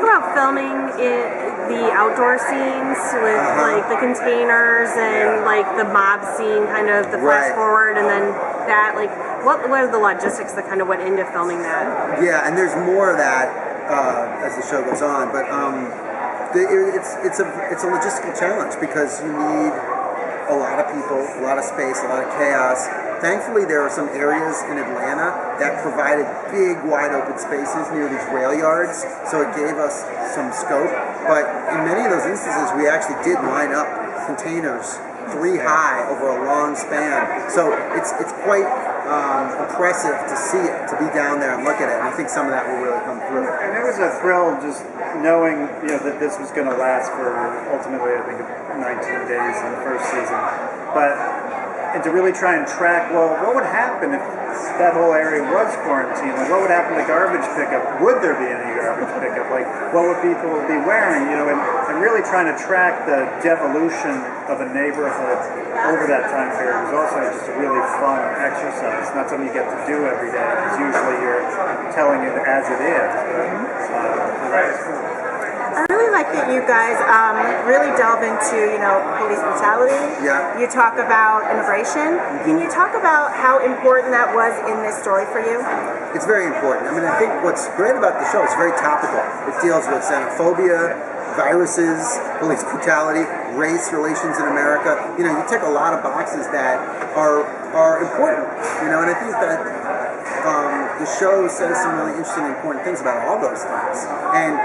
talk about filming the outdoor scenes with like the containers and like the mob scene, kind of the flash forward, and then that like what are the logistics that kind of went into filming that? Yeah, and there's more of that as the show goes on, but it's a logistical challenge because you need a lot of people, a lot of space, a lot of chaos. Thankfully, there are some areas in Atlanta that provided big, wide open spaces near these rail yards, so it gave us some scope. But in many of those instances, we actually did line up containers 3 high over a long span. So it's quite impressive to see it, to be down there and look at it. And I think some of that will really come through. And it was a thrill just knowing, that this was going to last for ultimately, I think, 19 days in the first season. And to really try and track, well, what would happen if that whole area was quarantined? Like, what would happen to garbage pickup? Would there be any garbage pickup? Like, what would people be wearing? And really trying to track the devolution of a neighborhood over that time period was also just a really fun exercise. Not something you get to do every day, because usually you're telling it as it is. I really like that you guys really delve into, police brutality. Yeah. You talk about immigration. Can you talk about how important that was in this story for you? It's very important. I mean, I think what's great about the show is very topical. It deals with xenophobia, viruses, police brutality, race relations in America. You tick a lot of boxes that are important. And I think that the show says some really interesting and important things about all those things. And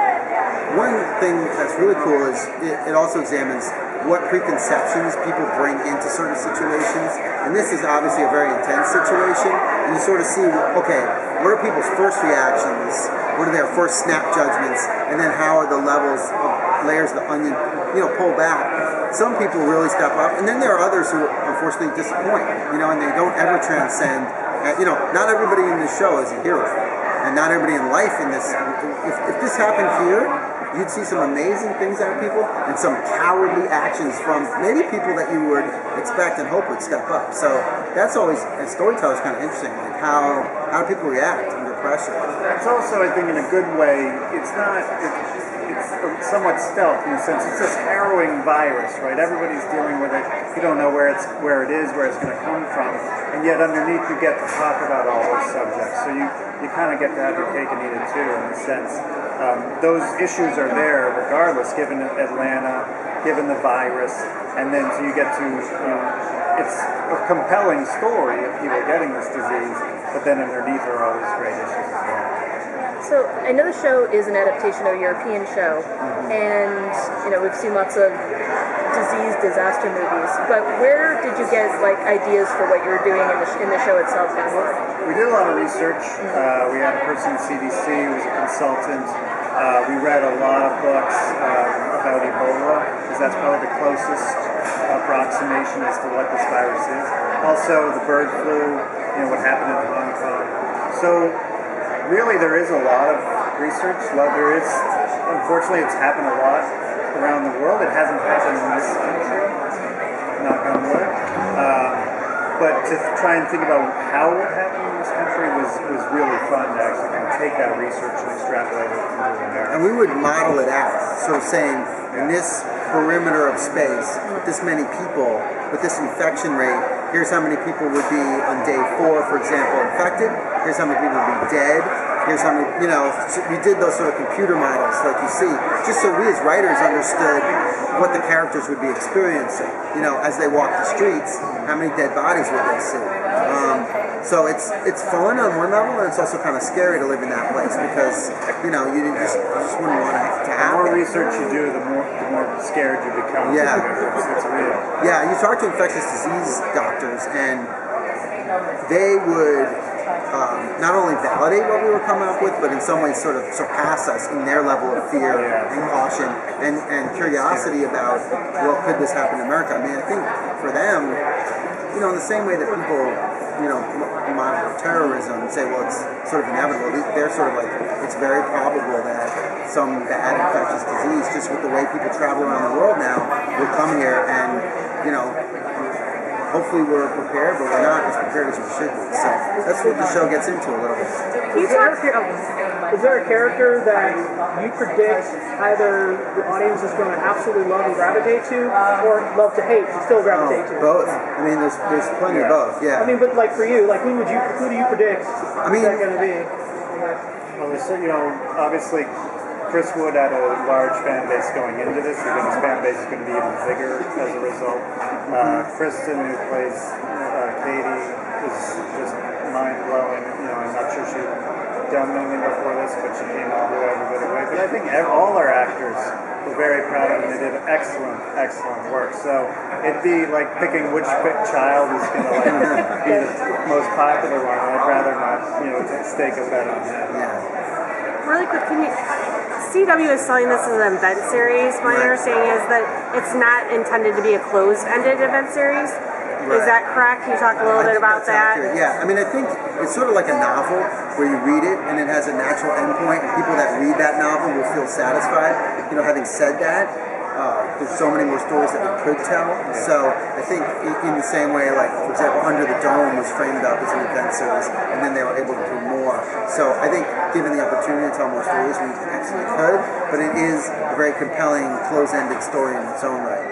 one thing that's really cool is it also examines what preconceptions people bring into certain situations. And this is obviously a very intense situation. And you sort of see, okay, what are people's first reactions? What are their first snap judgments? And then how are the layers of the onion, pull back? Some people really step up. And then there are others who unfortunately disappoint, and they don't ever transcend. Not everybody in this show is a hero. And not everybody in life in this. If this happened here, you'd see some amazing things out of people and some cowardly actions from maybe people that you would expect and hope would step up. So that's always, as storytellers, kind of interesting. Like how do people react under pressure? It's also, I think, in a good way, it's somewhat stealth in the sense it's this harrowing virus, right? Everybody's dealing with it. You don't know where it is, where it's going to come from, and yet underneath you get to talk about all those subjects. So you kind of get to have your cake and eat it too, in a sense. Those issues are there regardless, given Atlanta, given the virus, and then so you get to, it's a compelling story of people getting this disease, but then underneath are all these great issues as well. So I know the show is an adaptation of a European show, and we've seen lots of disaster movies. But where did you get ideas for what you were doing in the show itself? We did a lot of research. We had a person at CDC who was a consultant. We read a lot of books about Ebola, because that's probably the closest approximation as to what this virus is. Also, the bird flu, what happened in Hong Kong. So really, there is a lot of research. Unfortunately, it's happened a lot around the world. It hasn't happened in this country, knock on wood. But to try and think about how it happened in this country was really fun to actually kind of take that research and extrapolate it into America. And we would model it out, sort of saying, in this perimeter of space, with this many people, with this infection rate, here's how many people would be on day 4, for example, infected. Here's how many people would be dead. Here's how many, we did those sort of computer models like you see, just so we as writers understood what the characters would be experiencing. As they walk the streets, how many dead bodies would they see? So it's fun on one level, and it's also kind of scary to live in that place because, you just wouldn't want it to happen. The more research you do, the more scared you become. Yeah. It's real. Yeah, you talk to infectious disease doctors, and they would not only validate what we were coming up with, but in some ways sort of surpass us in their level of fear and caution and curiosity about, well, could this happen in America? I mean, I think for them, in the same way that people, monitor terrorism and say, well, it's sort of inevitable, they're sort of like, it's very probable that some bad infectious disease, just with the way people travel around the world now, will come here and, hopefully we're prepared, but we're not as prepared as we should be. So that's what the show gets into a little bit. Is there a character that you predict either the audience is going to absolutely love and gravitate to, or love to hate and still gravitate to? Both. I mean, there's plenty of both. Yeah. I mean, but like for you, like who do you predict? I mean, is that going to be? Well, obviously Chris Wood had a large fan base going into this. I think his fan base is going to be even bigger as a result. Kristen, who plays Katie, is just mind-blowing. I'm not sure she'd done anything before this, but she came out with everybody away. But I think all our actors were very proud of them. They did excellent work. So it'd be like picking which child is going to be the most popular one. I'd rather not, stake a bet on that. Yeah. Really quick, CW is selling this as an event series. My understanding is that it's not intended to be a closed-ended event series. Is that correct? Can you talk a little bit about that? Accurate. Yeah, I mean, I think it's sort of like a novel where you read it and it has a natural endpoint, and people that read that novel will feel satisfied. Having said that, there's so many more stories that we could tell. So I think in the same way, like, for example, Under the Dome was framed up as an event series, and then they were able to do more. So I think given the opportunity to tell more stories, we absolutely could, but it is a very compelling, close-ended story in its own right.